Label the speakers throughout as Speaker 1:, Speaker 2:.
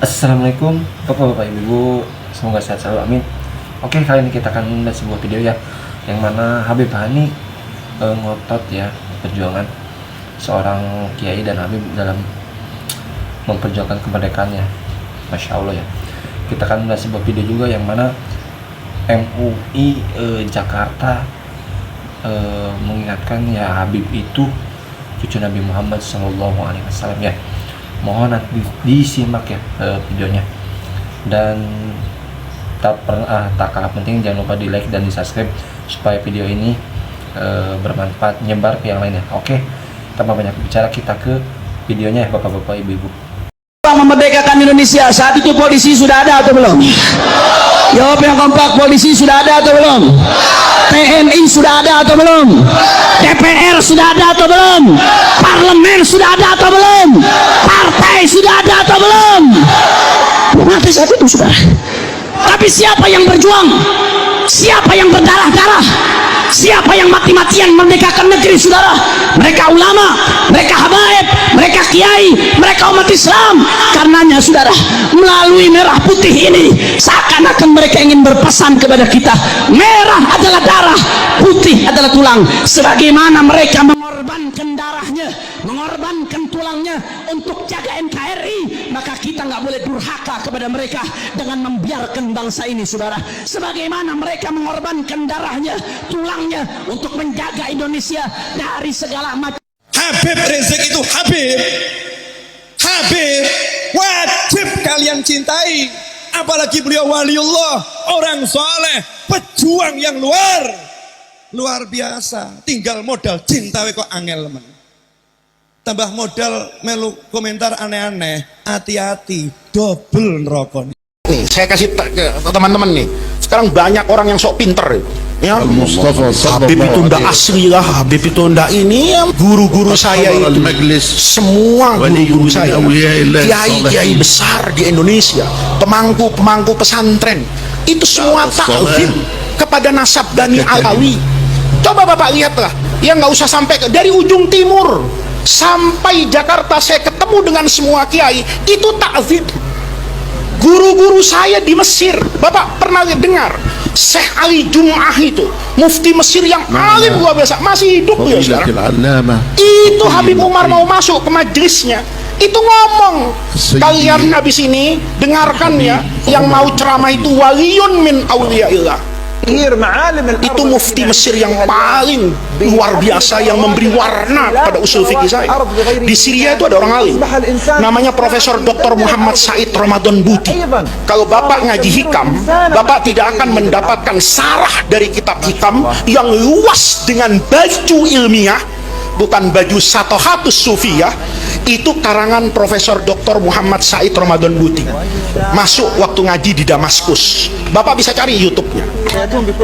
Speaker 1: Assalamualaikum Bapak-bapak Ibu, semoga sehat selalu, amin. Oke, kali ini kita akan melihat sebuah video ya, yang mana Habib Hani ngotot ya perjuangan seorang kiai dan Habib dalam memperjuangkan kemerdekaannya. Masya Allah ya. Kita akan melihat sebuah video juga yang mana MUI Jakarta mengingatkan ya Habib itu cucu Nabi Muhammad SAW ya. Mohon nanti disimak ya videonya. Dan tak kalah penting, jangan lupa di like dan di subscribe supaya video ini bermanfaat, nyebar ke yang lainnya. Oke, tanpa banyak bicara, kita ke videonya ya bapak-bapak, ibu-ibu.
Speaker 2: Memerdekakan Indonesia saat itu polisi sudah ada atau belum? Jawab yang kompak, polisi sudah ada atau belum? TNI sudah ada atau belum? DPR sudah ada atau belum? Parlemen sudah ada atau belum? Partai sudah ada atau belum? Mati saat itu sudah. Tapi siapa yang berjuang? Siapa yang berdarah-darah? Siapa yang mati-matian merdekakan negeri, saudara? Mereka ulama, mereka habaib, mereka kiai, mereka umat Islam. Karenanya, saudara, melalui merah putih ini seakan-akan mereka ingin berpesan kepada kita, merah adalah darah, putih adalah tulang. Sebagaimana mereka mengorbankan darahnya, mengorbankan tulangnya untuk jaga NKRI, maka kita nggak boleh durhaka kepada mereka dengan membiarkan bangsa ini, saudara. Sebagaimana mereka mengorbankan darahnya, tulangnya untuk menjaga Indonesia dari segala macam.
Speaker 3: Habib Rizik itu Habib wajib kalian cintai, apalagi beliau waliullah, orang soleh, pejuang yang luar biasa. Tinggal modal cinta kok angel men. Tambah modal melu komentar aneh-aneh, hati-hati, double neraka.
Speaker 4: Nih, saya kasih ke teman-teman nih. Sekarang banyak orang yang sok pinter ya. Habib itu ndak asli lah, Habib itu ndak ini ya. Guru-guru saya itu, semua guru-guru saya, kiai-kiai besar di Indonesia, pemangku pesantren, itu semua takzim kepada nasab Bani Alawi. Coba Bapak lihatlah, ya nggak usah sampai dari ujung timur sampai Jakarta, saya ketemu dengan semua kiai, itu takzim. Guru-guru saya di Mesir, Bapak pernah dengar Syekh Ali Jum'ah itu, mufti Mesir yang alim luar biasa, masih hidup ya sekarang. Itu Habib Umar mau masuk ke majelisnya, itu ngomong, kalian habis ini dengarkan ya, yang mau ceramah itu waliyun min awliyaillah. Itu mufti Mesir yang paling luar biasa, yang memberi warna pada usul fikih saya. Di Syria itu ada orang alim namanya Profesor Dr. Muhammad Said Ramadan Buti. Kalau Bapak ngaji hikam, Bapak tidak akan mendapatkan sarah dari kitab hikam yang luas dengan baju ilmiah, bukan baju satohatus sufiyah. Itu karangan Profesor Dr. Muhammad Said Ramadan Buti. Masuk waktu ngaji di Damaskus. Bapak bisa cari YouTube-nya.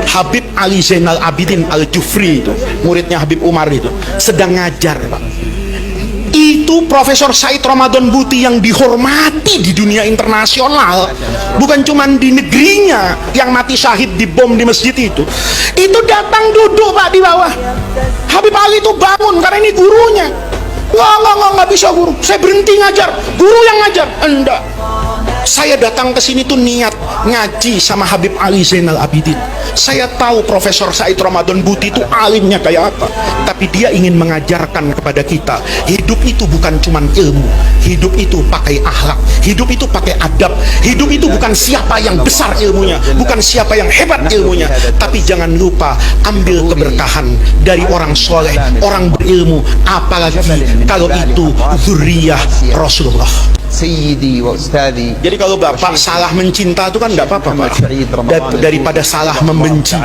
Speaker 4: Habib Ali Zainal Abidin Al-Jufri itu, muridnya Habib Umar itu, sedang ngajar, Pak. Itu Profesor Said Ramadan Buti yang dihormati di dunia internasional, bukan cuma di negerinya yang mati syahid di bom di masjid itu datang duduk Pak di bawah. Habib Ali itu bangun karena ini gurunya. Nggak bisa guru, saya berhenti ngajar, guru yang ngajar. Enggak, saya datang ke sini tuh niat ngaji sama Habib Ali Zainal Abidin. Saya tahu Profesor Said Ramadan Buti itu alimnya kayak apa, tapi dia ingin mengajarkan kepada kita, hidup itu bukan cuman ilmu, hidup itu pakai akhlak, hidup itu pakai adab, hidup itu bukan siapa yang besar ilmunya, bukan siapa yang hebat ilmunya, tapi jangan lupa ambil keberkahan dari orang soleh, orang berilmu, apalagi kalau itu zuriyah Rasulullah. Jadi kalau Bapak salah mencinta itu kan enggak apa-apa, Pak. Daripada salah membenci,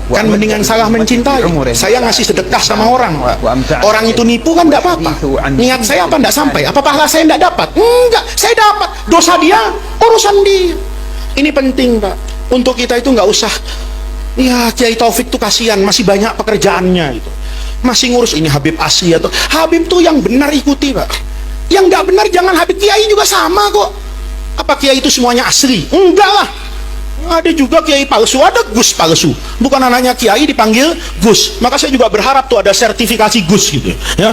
Speaker 4: kan mendingan salah mencintai. Saya ngasih sedekah sama orang, orang itu nipu kan enggak apa-apa. Niat saya apa enggak sampai? Apa pahala saya enggak dapat? Enggak, saya dapat. Dosa dia, urusan dia. Ini penting, Pak. Untuk kita itu enggak usah, ya Kiai Taufik tuh kasihan, masih banyak pekerjaannya itu, masih ngurus ini Habib asli atau Habib tuh yang benar ikuti, Pak. Yang nggak benar jangan. Habib kiai juga sama kok. Apa kiai itu semuanya asli? Enggak lah. Ada juga kiai palsu, ada gus palsu, bukan anaknya kiai dipanggil Gus. Maka saya juga berharap tuh ada sertifikasi Gus gitu ya,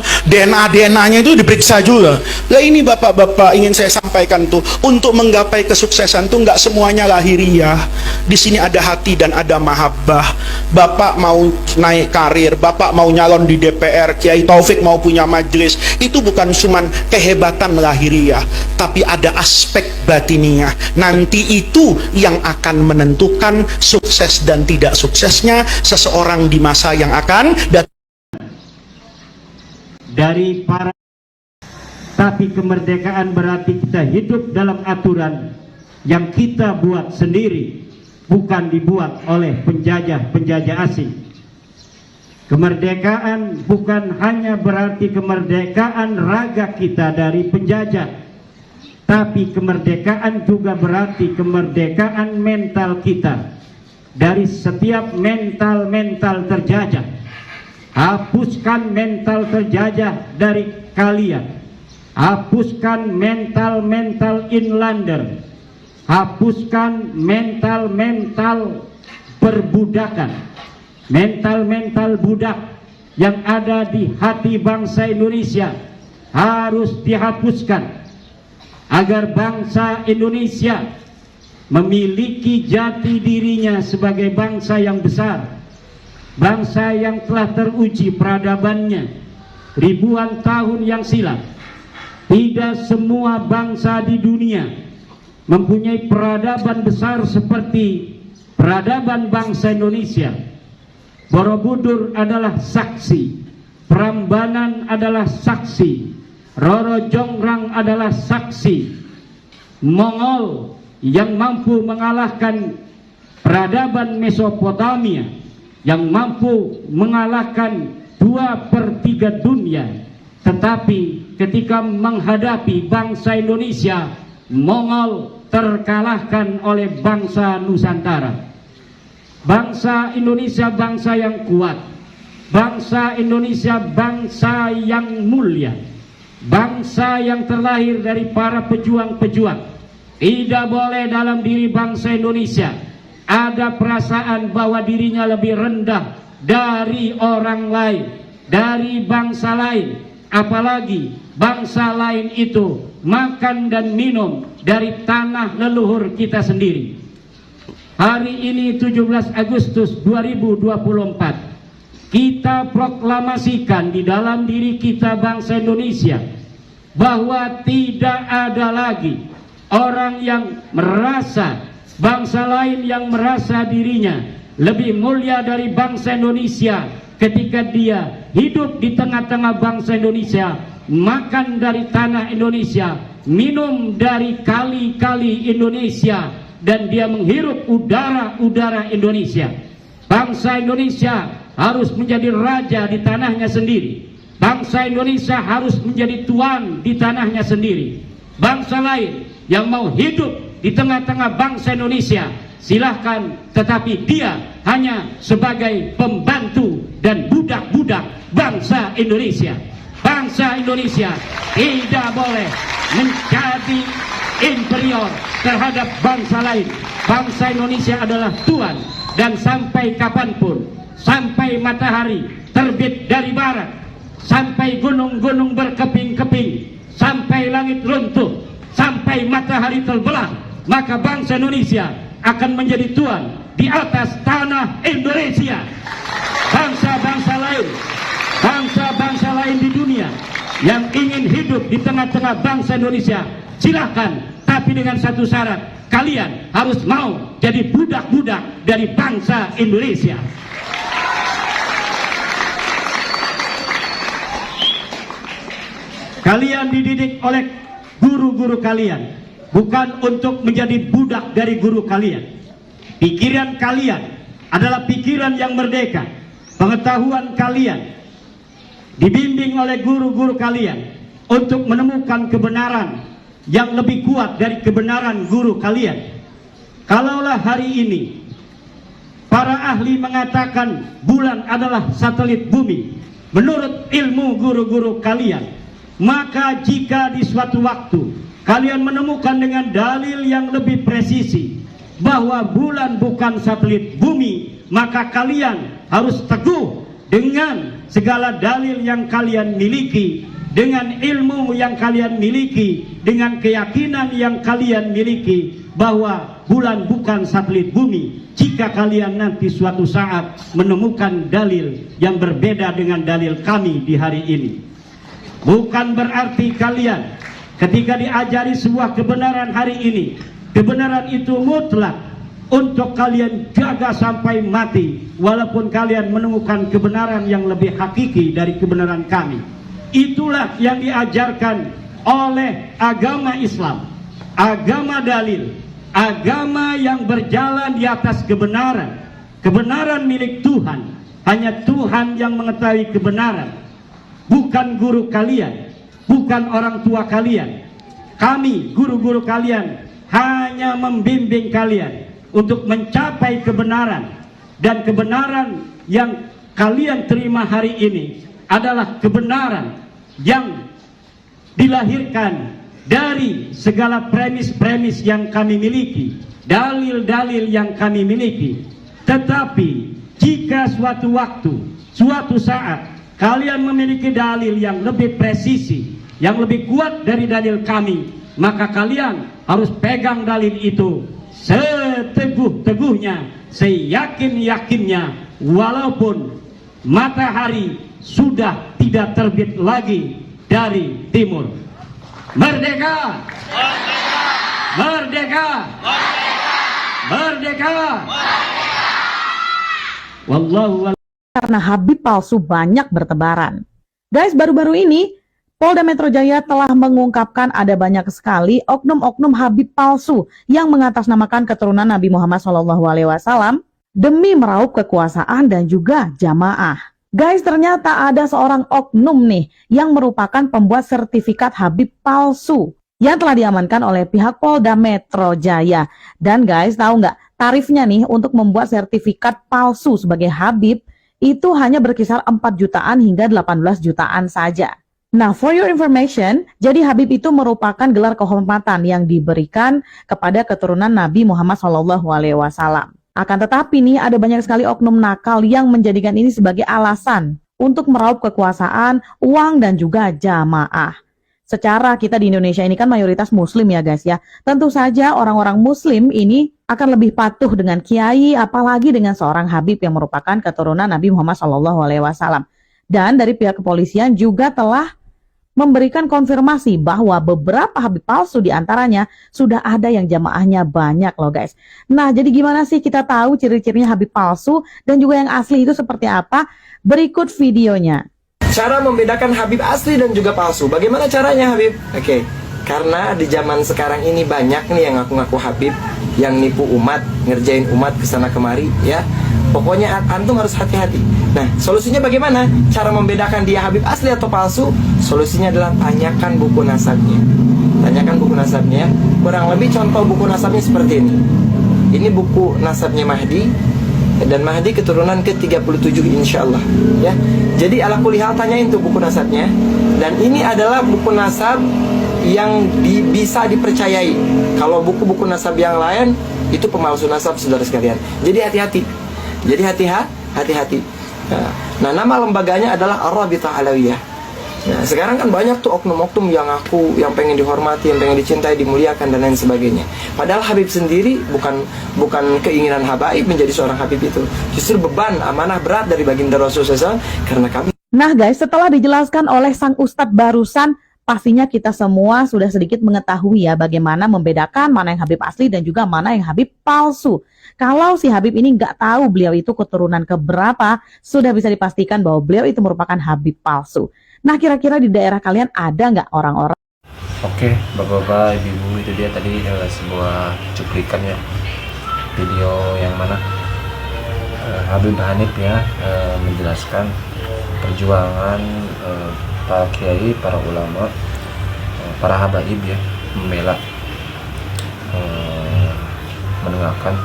Speaker 4: DNA-nya itu diperiksa juga. Nah ini bapak-bapak ingin saya sampaikan tuh, untuk menggapai kesuksesan tuh nggak semuanya lahiriah. Di sini ada hati dan ada mahabbah. Bapak mau naik karir, bapak mau nyalon di DPR, Kiai Taufik mau punya majelis, itu bukan cuman kehebatan lahiriah, tapi ada aspek batiniah. Nanti itu yang akan menentukan sukses dan tidak suksesnya seseorang di masa yang akan datang.
Speaker 5: Dari para, tapi kemerdekaan berarti kita hidup dalam aturan yang kita buat sendiri, bukan dibuat oleh penjajah asing. Kemerdekaan bukan hanya berarti kemerdekaan raga kita dari penjajah, tapi kemerdekaan juga berarti kemerdekaan mental kita dari setiap mental terjajah. Hapuskan mental terjajah dari kalian. Hapuskan mental inlander. Hapuskan mental perbudakan. Mental budak yang ada di hati bangsa Indonesia harus dihapuskan, agar bangsa Indonesia memiliki jati dirinya sebagai bangsa yang besar, bangsa yang telah teruji peradabannya ribuan tahun yang silam. Tidak semua bangsa di dunia mempunyai peradaban besar seperti peradaban bangsa Indonesia. Borobudur adalah saksi, Prambanan adalah saksi, Roro Jonggrang adalah saksi. Mongol yang mampu mengalahkan peradaban Mesopotamia, yang mampu mengalahkan 2/3 dunia, tetapi ketika menghadapi bangsa Indonesia, Mongol terkalahkan oleh bangsa Nusantara. Bangsa Indonesia bangsa yang kuat, bangsa Indonesia bangsa yang mulia, bangsa yang terlahir dari para pejuang-pejuang. Tidak boleh dalam diri bangsa Indonesia ada perasaan bahwa dirinya lebih rendah dari orang lain, dari bangsa lain. Apalagi bangsa lain itu makan dan minum dari tanah leluhur kita sendiri. Hari ini 17 Agustus 2024, kita proklamasikan di dalam diri kita bangsa Indonesia bahwa tidak ada lagi orang yang merasa, bangsa lain yang merasa dirinya lebih mulia dari bangsa Indonesia ketika dia hidup di tengah-tengah bangsa Indonesia, makan dari tanah Indonesia, minum dari kali-kali Indonesia, dan dia menghirup udara Indonesia. Bangsa Indonesia harus menjadi raja di tanahnya sendiri. Bangsa Indonesia harus menjadi tuan di tanahnya sendiri. Bangsa lain yang mau hidup di tengah-tengah bangsa Indonesia, silahkan, tetapi dia hanya sebagai pembantu dan budak-budak bangsa Indonesia. Bangsa Indonesia tidak boleh menjadi inferior terhadap bangsa lain. Bangsa Indonesia adalah tuan, dan sampai kapanpun, sampai matahari terbit dari barat, sampai gunung-gunung berkeping-keping, sampai langit runtuh, sampai matahari terbelah, maka bangsa Indonesia akan menjadi tuan di atas tanah Indonesia. Bangsa-bangsa lain di dunia yang ingin hidup di tengah-tengah bangsa Indonesia, silahkan, tapi dengan satu syarat: kalian harus mau jadi budak-budak dari bangsa Indonesia. Kalian dididik oleh guru-guru kalian, bukan untuk menjadi budak dari guru kalian. Pikiran kalian adalah pikiran yang merdeka. Pengetahuan kalian dibimbing oleh guru-guru kalian untuk menemukan kebenaran yang lebih kuat dari kebenaran guru kalian. Kalaulah hari ini para ahli mengatakan bulan adalah satelit bumi menurut ilmu guru-guru kalian, maka jika di suatu waktu kalian menemukan dengan dalil yang lebih presisi bahwa bulan bukan satelit bumi, maka kalian harus teguh dengan segala dalil yang kalian miliki, dengan ilmu yang kalian miliki, dengan keyakinan yang kalian miliki bahwa bulan bukan satelit bumi. Jika kalian nanti suatu saat menemukan dalil yang berbeda dengan dalil kami di hari ini, bukan berarti kalian ketika diajari sebuah kebenaran hari ini, kebenaran itu mutlak untuk kalian jaga sampai mati, walaupun kalian menemukan kebenaran yang lebih hakiki dari kebenaran kami. Itulah yang diajarkan oleh agama Islam, agama dalil, agama yang berjalan di atas kebenaran. Kebenaran milik Tuhan. Hanya Tuhan yang mengetahui kebenaran, bukan guru kalian, bukan orang tua kalian. Kami, guru-guru kalian, hanya membimbing kalian untuk mencapai kebenaran. Dan kebenaran yang kalian terima hari ini adalah kebenaran yang dilahirkan dari segala premis-premis yang kami miliki, dalil-dalil yang kami miliki. Tetapi jika suatu waktu, suatu saat kalian memiliki dalil yang lebih presisi, yang lebih kuat dari dalil kami, maka kalian harus pegang dalil itu seteguh-teguhnya, seyakin-yakinnya, walaupun matahari sudah tidak terbit lagi dari timur. Merdeka! Merdeka! Merdeka! Wallahu
Speaker 6: Karena Habib palsu banyak bertebaran. Guys, baru-baru ini Polda Metro Jaya telah mengungkapkan ada banyak sekali oknum-oknum Habib palsu yang mengatasnamakan keturunan Nabi Muhammad SAW demi meraup kekuasaan dan juga jamaah. Guys, ternyata ada seorang oknum nih yang merupakan pembuat sertifikat Habib palsu yang telah diamankan oleh pihak Polda Metro Jaya. Dan guys, tahu nggak tarifnya nih untuk membuat sertifikat palsu sebagai Habib itu hanya berkisar 4 jutaan hingga 18 jutaan saja. Nah, for your information, jadi Habib itu merupakan gelar kehormatan yang diberikan kepada keturunan Nabi Muhammad SAW. Akan tetapi nih ada banyak sekali oknum nakal yang menjadikan ini sebagai alasan untuk meraup kekuasaan, uang dan juga jamaah. Secara kita di Indonesia ini kan mayoritas muslim ya guys ya. Tentu saja orang-orang muslim ini akan lebih patuh dengan kiai, apalagi dengan seorang Habib yang merupakan keturunan Nabi Muhammad SAW. Dan dari pihak kepolisian juga telah memberikan konfirmasi bahwa beberapa Habib palsu diantaranya sudah ada yang jamaahnya banyak loh guys. Nah, jadi gimana sih kita tahu ciri-cirinya Habib palsu dan juga yang asli itu seperti apa? Berikut videonya.
Speaker 7: Cara membedakan Habib asli dan juga palsu. Bagaimana caranya Habib? Oke, karena di zaman sekarang ini banyak nih yang ngaku-ngaku Habib, yang nipu umat, ngerjain umat kesana kemari ya. Pokoknya antum harus hati-hati. Nah, solusinya bagaimana? Cara membedakan dia Habib asli atau palsu? Solusinya adalah tanyakan buku nasabnya. Tanyakan buku nasabnya. Kurang lebih contoh buku nasabnya seperti ini. Ini buku nasabnya Mahdi. Dan Mahdi keturunan ke-37 insya Allah ya. Jadi ala kulli hal tanyain tuh buku nasabnya. Dan ini adalah buku nasab yang bisa dipercayai. Kalau buku-buku nasab yang lain itu pemalsu nasab saudara sekalian. Jadi hati-hati. Jadi hati-hati. Nah, nama lembaganya adalah Ar-Rabithah Alawiyah. Nah, sekarang kan banyak tuh oknum-oknum yang yang pengen dihormati, yang pengen dicintai, dimuliakan dan lain sebagainya. Padahal Habib sendiri bukan keinginan habaib menjadi seorang Habib itu. Justru beban, amanah berat dari baginda Rasulullah SAW karena kami.
Speaker 6: Nah guys, setelah dijelaskan oleh sang ustadz barusan, pastinya kita semua sudah sedikit mengetahui ya bagaimana membedakan mana yang Habib asli dan juga mana yang Habib palsu. Kalau si Habib ini nggak tahu beliau itu keturunan keberapa, sudah bisa dipastikan bahwa beliau itu merupakan Habib palsu. Nah, kira-kira di daerah kalian ada nggak orang-orang?
Speaker 1: Oke, bapak-bapak, ibu-ibu, itu dia tadi sebuah cuplikan ya, video yang mana Habib Hanif ya menjelaskan perjuangan para kiai, para ulama, para habaib ya membela, menengahkan,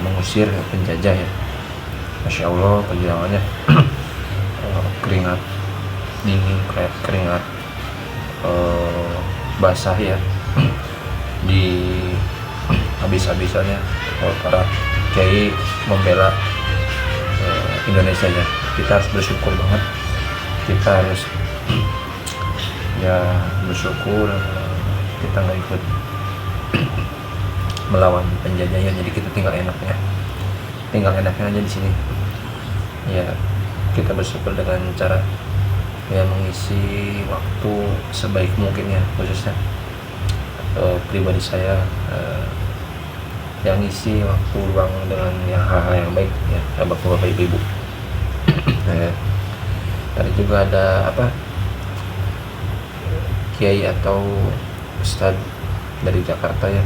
Speaker 1: mengusir penjajah ya. Masya Allah perjuangannya. Keringat dingin, keringat basah ya di habis-habisannya para Kiai membela Indonesia ya. Kita harus bersyukur banget, kita harus ya bersyukur kita nggak ikut melawan penjajahan, jadi kita tinggal enaknya aja di sini ya. Kita bersyukur dengan cara ya mengisi waktu sebaik mungkin ya, khususnya pribadi saya yang ngisi waktu luang dengan yang hal-hal yang baik ya, bapak-bapak ibu-ibu. Tadi juga ada kiai atau ustadz dari Jakarta ya,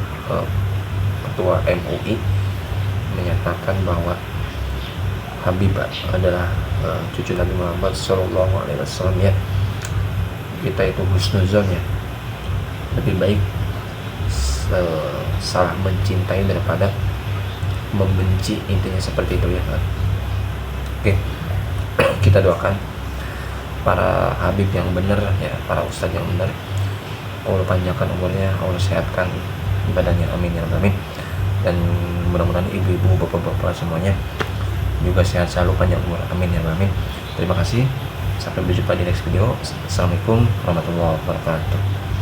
Speaker 1: ketua MUI menyatakan bahwa Habib adalah cucu Nabi Muhammad SAW ya. Kita itu husnuzon ya, lebih baik salah mencintai daripada membenci, intinya seperti itu ya. Oke, kita doakan para Habib yang benar ya, para ustadz yang benar, Allah panjangkan umurnya, Allah sehatkan badannya, amin ya rabbal alamin. Dan mudah-mudahan ibu-ibu, bapak-bapak semuanya juga sehat selalu, panjang umur, amin ya rabbal alamin. Terima kasih, sampai berjumpa di next video. Assalamualaikum warahmatullahi wabarakatuh.